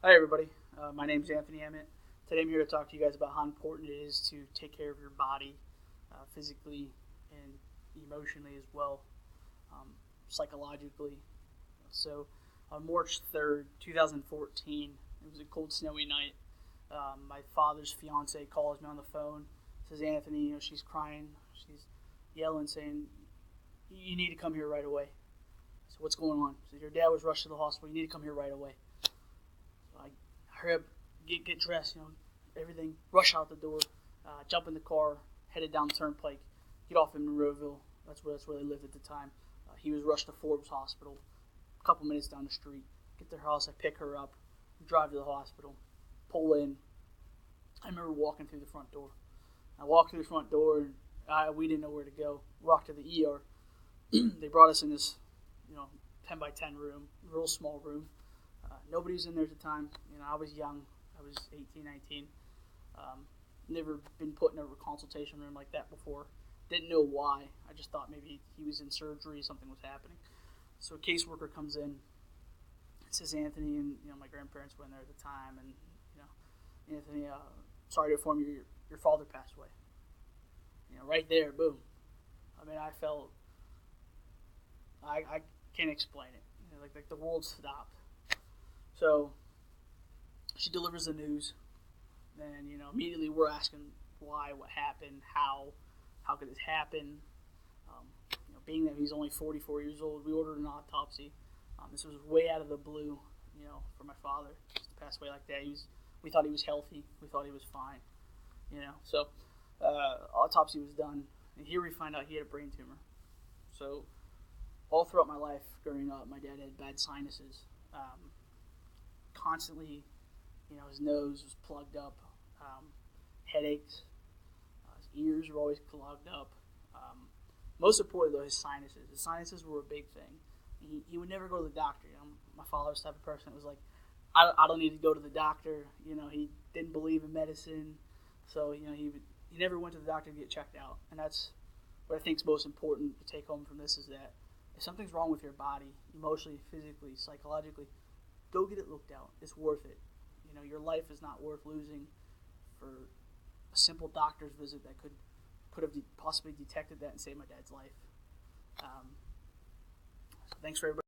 Hi, everybody. My name is Anthony Emmett. Today I'm here to talk to you guys about how important it is to take care of your body physically and emotionally as well, psychologically. So on March 3rd, 2014, it was a cold, snowy night. My father's fiance calls me on the phone, says, Anthony, she's crying, she's yelling, saying, you need to come here right away. So what's going on? She said, your dad was rushed to the hospital, you need to come here right away. I hurry up, get dressed, everything, rush out the door, jump in the car, headed down the turnpike, get off in Monroeville. That's where they lived at the time. He was rushed to Forbes Hospital, a couple minutes down the street. Get to her house, I pick her up, drive to the hospital, pull in. I remember walking through the front door. I walked through the front door, and we didn't know where to go. Walked to the ER. They brought us in this, 10 by 10 room, real small room. Nobody was in there at the time. I was young. I was 18, 19. Never been put in a consultation room like that before. Didn't know why. I just thought maybe he was in surgery, something was happening. So a caseworker comes in. It says Anthony, and my grandparents were in there at the time, and Anthony, sorry to inform you, your father passed away. Right there, boom. I felt, I can't explain it. Like the world stopped. So she delivers the news, and immediately we're asking why, what happened, how could this happen? Being that he's only 44 years old, we ordered an autopsy. This was way out of the blue, for my father just to pass away like that. We thought he was healthy, we thought he was fine, So autopsy was done, and here we find out he had a brain tumor. So all throughout my life growing up, my dad had bad sinuses. Constantly, his nose was plugged up, headaches, his ears were always clogged up. Most importantly, though, his sinuses. His sinuses were a big thing. He would never go to the doctor. My father was the type of person that was like, I don't need to go to the doctor. He didn't believe in medicine, so he never went to the doctor to get checked out. And that's what I think is most important to take home from this, is that if something's wrong with your body, emotionally, physically, psychologically, go get it looked out. It's worth it. Your life is not worth losing for a simple doctor's visit that could have possibly detected that and saved my dad's life. Thanks for everybody.